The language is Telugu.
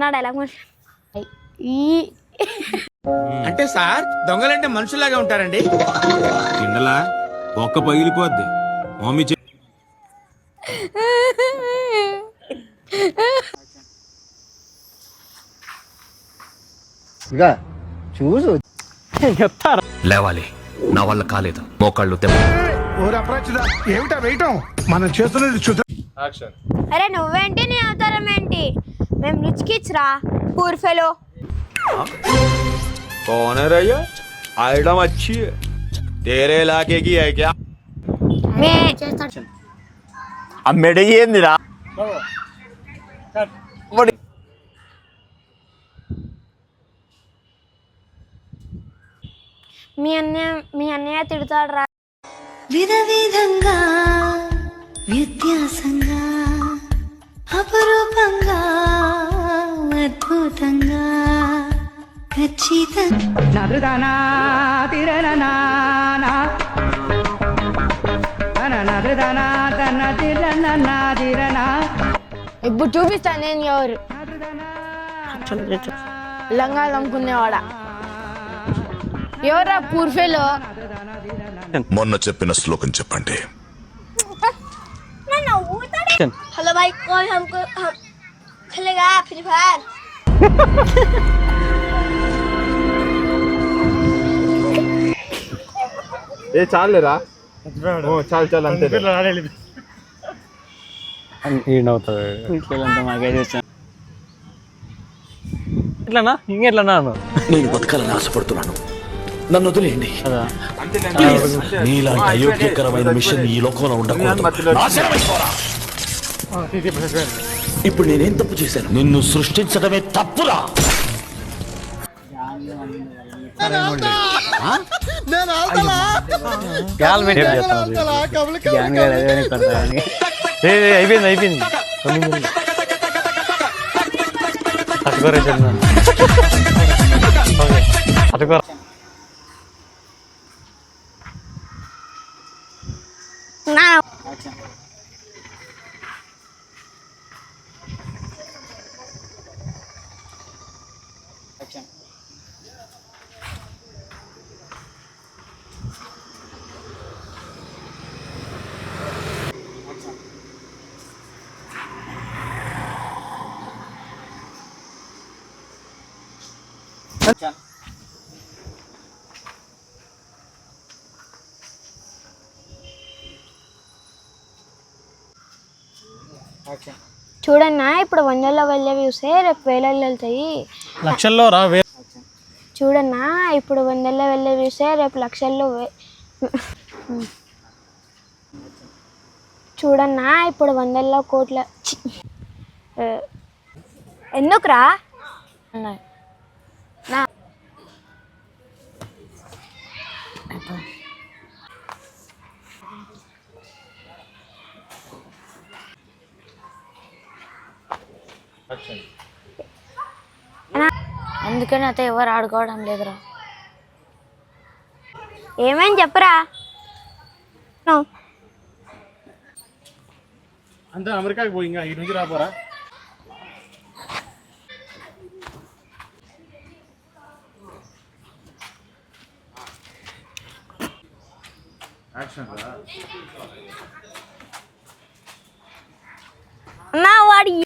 నా డైలాగ్ ఈ అంటే సార్ దొంగలంటే మనుషుల్లాగా ఉంటారండి. కిందలా ఒక్క పగిలిపోద్ది మమ్మీ చూసు చెప్తారు. లేవాలి, నా వల్ల కాలేదు, మోకాళ్ళు దెబ్బ. ఏమిటా వేయటం మనం చేస్తున్నది అరే నువ్వేంటి నీ అవతారం ఏంటి? మేము రిచ్ కిడ్స్ రా, పూర్ ఫెలో. कौन है रैया? आइटम अच्छी है, तेरे इलाके की है क्या? మే అమ్మేడ ఏందిరా? మీ అన్నయ్య తిడతాడు రా. విధ విధంగా వ్యత్యాసంగా అపురూపంగా అద్భుతంగా ఖచ్చితంగా ఇప్పుడు చూపిస్తాను నేను ఎవరు లంగాలు అమ్ముకునేవాడా. ఎవరా పూర్ ఫెలో? మొన్న చెప్పిన శ్లోకం చెప్పండి. हेलो भाई, कौन हमको खेलेगा फ्री फायर? ఏ చాలేరా, చాలు చాలు అంతే. ఇట్లానా ఇంకెట్లన్నా నేను బతకాలని ఆశపడుతున్నాను, నన్ను వదిలేయండి. నీలాంటి అయోగ్యకరమైన మిషన్ ఈ లోకంలో ఉండకూడదు. నాశనమైపోరా. ఇప్పుడు నేనేం తప్పు చేశాను? నిన్ను సృష్టించడమే తప్పురా. అయిపోయింది అయిపోయింది. అటుకోరా. చూడన్నా, ఇప్పుడు 100లో వెళ్ళేవి చూస్తే రేపు వేలల్లో వెళ్తాయి. లక్షల్లో రా. చూడన్నా, ఇప్పుడు 100లో వెళ్ళేవి చూస్తే రేపు లక్షల్లో చూడన్నా, ఇప్పుడు 100లో కోట్ల ఎందుకురా నా అందుకని అయితే ఎవరు ఆడుకోవడం లేదురా. ఏమని చెప్పరా? అంతే అమెరికాకి పోయి ఇంకా ఈ నుంచి రాపోరా. అన్నా వాడు